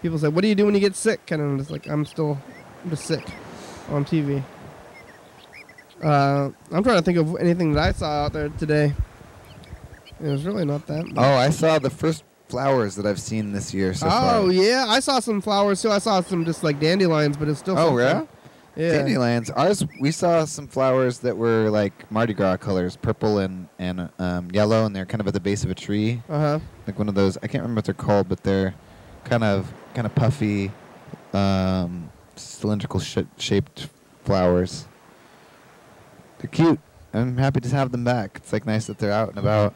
People say, what do you do when you get sick? And I'm just like, I'm just sick on TV. I'm trying to think of anything that I saw out there today. It was really not that much. Oh, I saw the first flowers that I've seen this year so far. Oh, yeah. I saw some flowers, too. I saw some just like dandelions, but it's still Oh, yeah? Yeah. Dandelions. We saw some flowers that were like Mardi Gras colors, purple and yellow, and they're kind of at the base of a tree. Uh-huh. Like one of those, I can't remember what they're called, but they're kind of puffy, cylindrical shaped flowers. They're cute. I'm happy to have them back. It's like nice that they're out and about.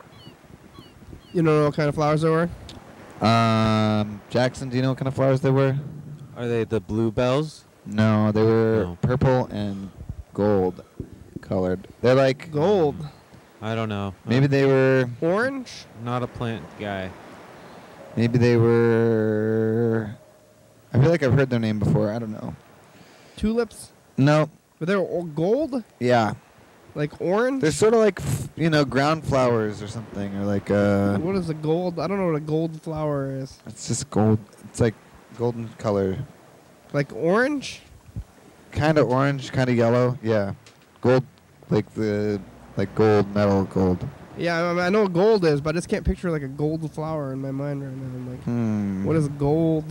You don't know what kind of flowers they were? Jackson, do you know what kind of flowers they were? Are they the bluebells? No, they were purple and gold colored. They're like gold. I don't know. Maybe they were orange? Not a plant guy. Maybe they were, I feel like I've heard their name before. I don't know. Tulips? No, But they're all gold? Yeah. Like orange? They're sort of like, ground flowers or something, or like What is a gold? I don't know what a gold flower is. It's just gold. It's like golden color. Like orange? Kind of orange, kind of yellow. Yeah. Gold, like gold, metal gold. Yeah, I know what gold is, but I just can't picture like a gold flower in my mind right now. I'm like, what is gold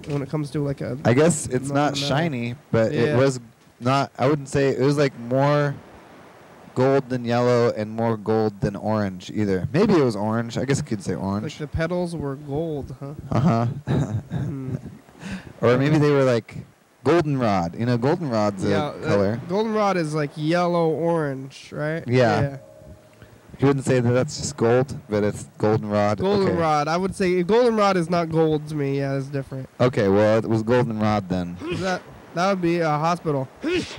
when it comes to like a... I guess it's not shiny, but it was not... I wouldn't say... It was like more gold than yellow and more gold than orange either. Maybe it was orange. I guess I could say orange. Like the petals were gold, huh? Uh-huh. Or maybe they were like goldenrod. Goldenrod's a color. Goldenrod is like yellow-orange, right? Yeah. You wouldn't say that that's just gold, but it's goldenrod. Goldenrod. I would say goldenrod is not gold to me. Yeah, it's different. Okay, well, it was goldenrod then. That would be a hospital.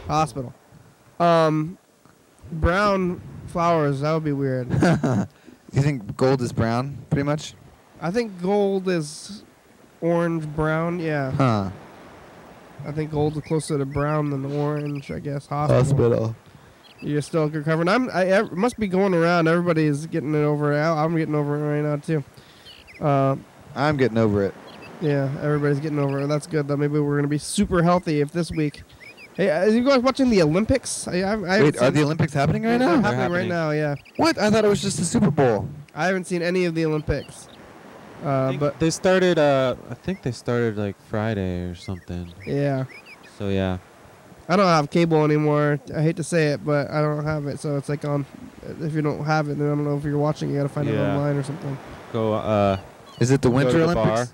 Hospital. Brown flowers. That would be weird. You think gold is brown, pretty much? I think gold is orange brown. Yeah. Huh. I think gold is closer to brown than orange. I guess hospital. You're still recovering. I must be going around. Everybody is getting it over. I'm getting over it right now too. I'm getting over it. Yeah, everybody's getting over it. That's good. Though maybe we're gonna be super healthy if this week. Hey, are you guys watching the Olympics? Wait, are the Olympics happening right now? They're happening right now. Yeah. What? I thought it was just the Super Bowl. I haven't seen any of the Olympics. But they started. I think they started like Friday or something. Yeah. So yeah. I don't have cable anymore. I hate to say it, but I don't have it. So it's like on. If you don't have it, then I don't know if you're watching. You got to find it online or something. Go. Is it the Winter the Olympics? bar.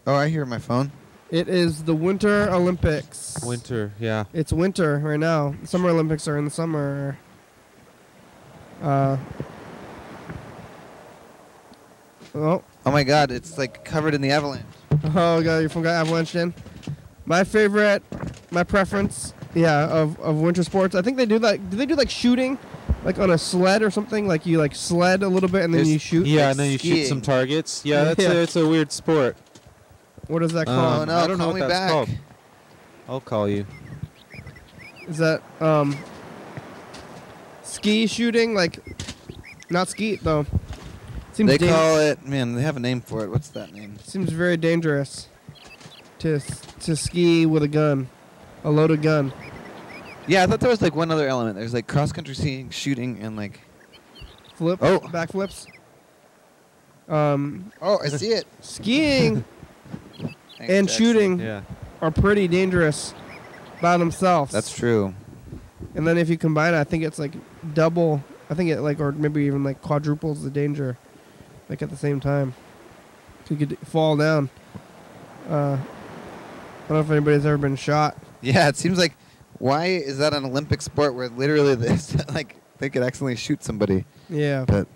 Oh, I hear my phone. It is the Winter Olympics. Winter, yeah. It's winter right now. The Summer Olympics are in the summer. Oh my God! It's like covered in the avalanche. Oh God, your phone got avalanched in. My preference, of winter sports. I think they do like. Do they do like shooting, like on a sled or something? Like you like sled a little bit and then you shoot. Yeah, like and then you shoot some targets. Yeah, it's a weird sport. What is that called? Oh no! I don't know call what me that's back. called. I'll call you. Is that ski shooting? Like not ski though. Seems they call it. Man, they have a name for it. What's that name? Seems very dangerous. To ski with a gun, a loaded gun. Yeah, I thought there was like one other element. There's like cross country skiing, shooting, and like backflips. Oh, I see it. Skiing Thanks, and Jackson. shooting are pretty dangerous by themselves. That's true. And then if you combine it, I think it's like double. I think it like, or maybe even like quadruples the like at the same time. You could fall down. I don't know if anybody's ever been shot. Yeah, it seems like, why is that an Olympic sport where literally this, like they could accidentally shoot somebody? Yeah. But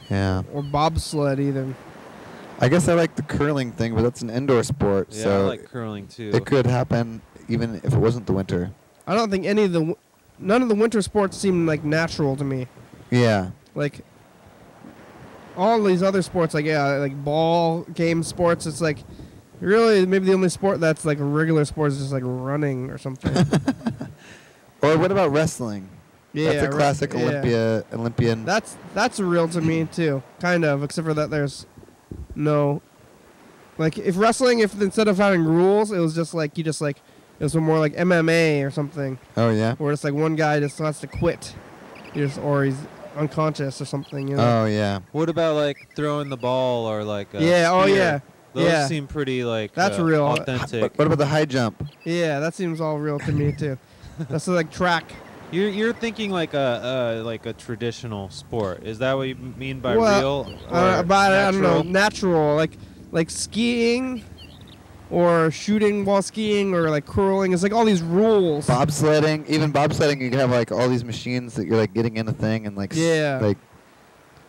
yeah. Or bobsled either. I guess I like the curling thing, but that's an indoor sport, Yeah, so I like curling too. it could happen even if it wasn't the winter. I don't think none of the winter sports seem like natural to me. Yeah. Like all these other sports, like ball game sports, it's like really maybe the only sport that's like a regular sport is just like running or something. Or what about wrestling? Yeah, that's a classic Olympian. That's real to me too, kind of, except for that there's no, like if wrestling, if instead of having rules, it was just like it was more like MMA or something. Oh yeah. Where it's like one guy just has to quit, or he's unconscious or something. You know? Oh yeah. What about like throwing the ball or like oh yeah. Those seem pretty like that's real authentic. What about the high jump? Yeah, that seems all real to me too. That's like track. You're thinking like a traditional sport. Is that what you mean by well, real? I don't know, natural, like skiing, or shooting while skiing, or like curling. It's like all these rules. Bobsledding, even bobsledding, you can have like all these machines that you're like getting in a thing and like like.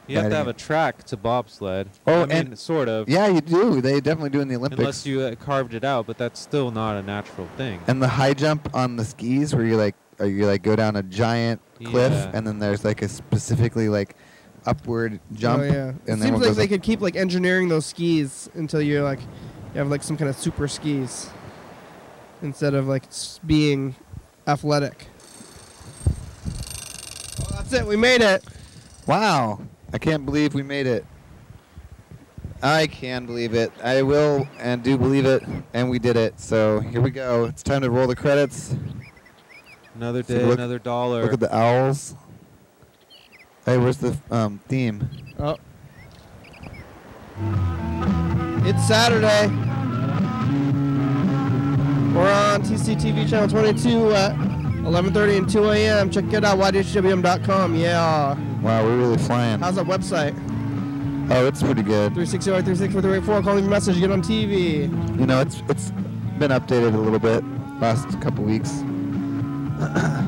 You have to have a track to bobsled. Oh, I mean, and sort of. Yeah, you do. They definitely do in the Olympics. Unless you carved it out, but that's still not a natural thing. And the high jump on the skis, where you go down a giant cliff, and then there's like a specifically like upward jump. Oh yeah. And it seems like they could keep like engineering those skis until you have like some kind of super skis. instead of like being athletic. Well, that's it. We made it. Wow. I can't believe we made it. I can believe it. I will and do believe it. And we did it. So here we go. It's time to roll the credits. Another So day, look- another dollar. Look at the owls. Hey, where's the theme? Oh. It's Saturday. We're on TCTV channel 22 at 11:30 and 2 a.m. Check it out, YDHWM.com. Yeah. Wow, we're really flying. How's that website? Oh, it's pretty good. 360-364-384. Call, leave a message, get on TV. You know, it's been updated a little bit last couple weeks.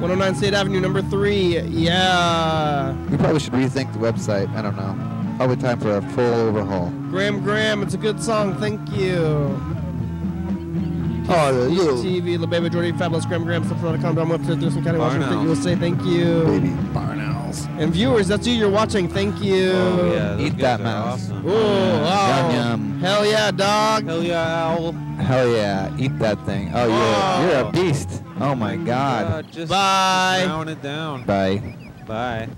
109 State Avenue, number 3. Yeah. We probably should rethink the website. I don't know. Probably time for a full overhaul. Graham, it's a good song. Thank you. Oh, you TV, La Baby Jordy, Fabulous Graham, Stuff.com, website, Thurston County Washington, Barn USA. Thank you. baby barn owls. And viewers, that's you you're watching. Thank you. Oh, yeah, those Eat guys that are mouse. Awesome. Ooh, wow. Yum yum. Hell yeah, dog. Hell yeah, owl. Hell yeah, eat that thing. Oh, you're a beast. Oh my God. Just Bye. round it down. Bye. Bye.